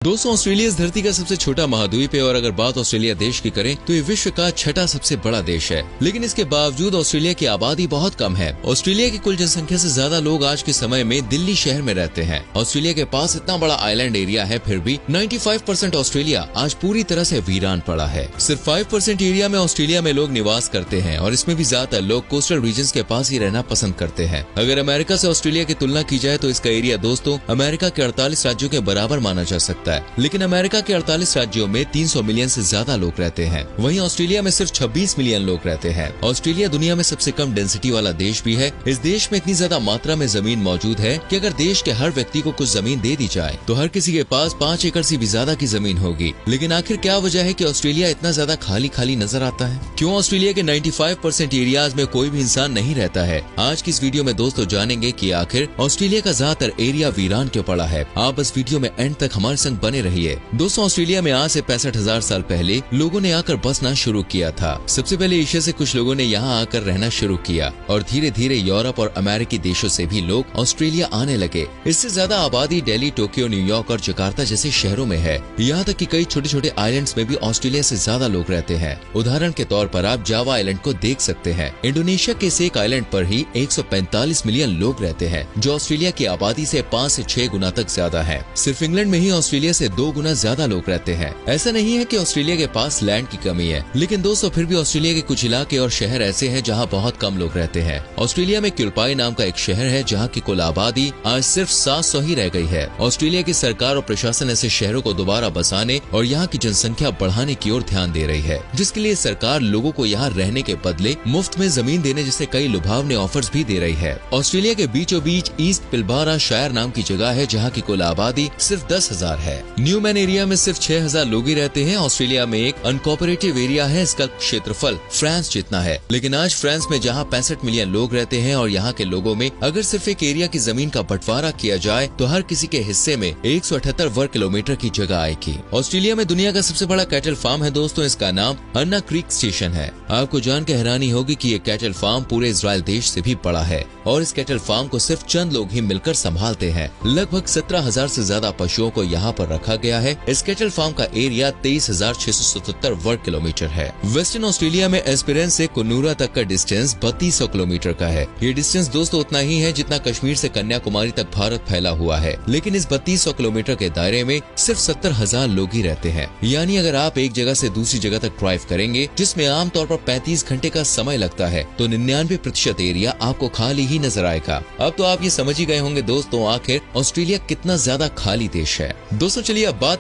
दोस्तों, ऑस्ट्रेलिया इस धरती का सबसे छोटा महाद्वीप है और अगर बात ऑस्ट्रेलिया देश की करें तो ये विश्व का छठा सबसे बड़ा देश है। लेकिन इसके बावजूद ऑस्ट्रेलिया की आबादी बहुत कम है। ऑस्ट्रेलिया की कुल जनसंख्या से ज्यादा लोग आज के समय में दिल्ली शहर में रहते हैं। ऑस्ट्रेलिया के पास इतना बड़ा आइलैंड एरिया है, फिर भी 95% ऑस्ट्रेलिया आज पूरी तरह से वीरान पड़ा है। सिर्फ 5% एरिया में ऑस्ट्रेलिया में लोग निवास करते हैं और इसमें भी ज्यादातर लोग कोस्टल रीजन के पास ही रहना पसंद करते हैं। अगर अमेरिका से ऑस्ट्रेलिया की तुलना की जाए तो इसका एरिया दोस्तों अमेरिका के 48 राज्यों के बराबर माना जा सकता है। लेकिन अमेरिका के 48 राज्यों में 300 मिलियन से ज्यादा लोग रहते हैं, वहीं ऑस्ट्रेलिया में सिर्फ 26 मिलियन लोग रहते हैं। ऑस्ट्रेलिया दुनिया में सबसे कम डेंसिटी वाला देश भी है। इस देश में इतनी ज्यादा मात्रा में जमीन मौजूद है कि अगर देश के हर व्यक्ति को कुछ जमीन दे दी जाए तो हर किसी के पास 5 एकड़ से भी ज्यादा की जमीन होगी। लेकिन आखिर क्या वजह है कि ऑस्ट्रेलिया इतना ज्यादा खाली खाली नजर आता है? क्यों ऑस्ट्रेलिया के 95% एरियाज में कोई भी इंसान नहीं रहता है? आज की इस वीडियो में दोस्तों जानेंगे कि आखिर ऑस्ट्रेलिया का ज्यादातर एरिया वीरान क्यों पड़ा है। आप बस वीडियो में एंड तक हमारे संग बने रहिए। दोस्तों, ऑस्ट्रेलिया में आज से 65,000 साल पहले लोगों ने आकर बसना शुरू किया था। सबसे पहले एशिया से कुछ लोगों ने यहाँ आकर रहना शुरू किया और धीरे धीरे यूरोप और अमेरिकी देशों से भी लोग ऑस्ट्रेलिया आने लगे। इससे ज्यादा आबादी दिल्ली, टोक्यो, न्यूयॉर्क और जकार्ता जैसे शहरों में है। यहाँ तक कि कई छोटे छोटे आइलैंड्स में भी ऑस्ट्रेलिया से ज्यादा लोग रहते हैं। उदाहरण के तौर पर आप जावा आइलैंड को देख सकते हैं। इंडोनेशिया के इस एक आइलैंड पर ही 145 मिलियन लोग रहते हैं, जो ऑस्ट्रेलिया की आबादी से 5 से 6 गुना तक ज्यादा है। सिर्फ इंग्लैंड में ही ऑस्ट्रेलिया से 2 गुना ज्यादा लोग रहते हैं। ऐसा नहीं है कि ऑस्ट्रेलिया के पास लैंड की कमी है, लेकिन दोस्तों फिर भी ऑस्ट्रेलिया के कुछ इलाके और शहर ऐसे हैं जहां बहुत कम लोग रहते हैं। ऑस्ट्रेलिया में क्यूल्पाई नाम का एक शहर है जहां की कुल आबादी आज सिर्फ 700 ही रह गई है। ऑस्ट्रेलिया की सरकार और प्रशासन ऐसे शहरों को दोबारा बसाने और यहाँ की जनसंख्या बढ़ाने की ओर ध्यान दे रही है, जिसके लिए सरकार लोगों को यहाँ रहने के बदले मुफ्त में जमीन देने जैसे कई लुभावने ऑफर्स भी दे रही है। ऑस्ट्रेलिया के बीचों बीच ईस्ट पिलबारा शायर नाम की जगह है जहाँ की कुल आबादी सिर्फ 10,000 है। न्यूमैन एरिया में सिर्फ 6,000 लोग ही रहते हैं। ऑस्ट्रेलिया में एक अनकोऑपरेटिव एरिया है, इसका क्षेत्रफल फ्रांस जितना है। लेकिन आज फ्रांस में जहां 65 मिलियन लोग रहते हैं और यहाँ के लोगों में अगर सिर्फ एक एरिया की जमीन का बंटवारा किया जाए तो हर किसी के हिस्से में 178 वर्ग किलोमीटर की जगह आएगी। ऑस्ट्रेलिया में दुनिया का सबसे बड़ा कैटल फार्म है दोस्तों, इसका नाम अन्ना क्रीक स्टेशन है। आपको जान के हैरानी होगी कि ये कैटल फार्म पूरे इजराइल देश से भी बड़ा है और इस कैटल फार्म को सिर्फ चंद लोग ही मिलकर संभालते हैं। लगभग 17,000 से ज्यादा पशुओं को यहाँ पर रखा गया है। इस कैटल फार्म का एरिया 23,677 वर्ग किलोमीटर है। वेस्टर्न ऑस्ट्रेलिया में एस्पिरेंस से कुन्नूरा तक का डिस्टेंस 3200 किलोमीटर का है। ये डिस्टेंस दोस्तों उतना ही है जितना कश्मीर से कन्याकुमारी तक भारत फैला हुआ है। लेकिन इस 3200 किलोमीटर के दायरे में सिर्फ 70,000 लोग ही रहते हैं। यानी अगर आप एक जगह से दूसरी जगह तक ड्राइव करेंगे, जिसमें आमतौर पर 35 घंटे का समय लगता है, तो 99% एरिया आपको खाली ही नजर आएगा। अब तो आप ये समझ ही गए होंगे दोस्तों आखिर ऑस्ट्रेलिया कितना ज्यादा खाली देश है। दोस्तों चलिए अब बात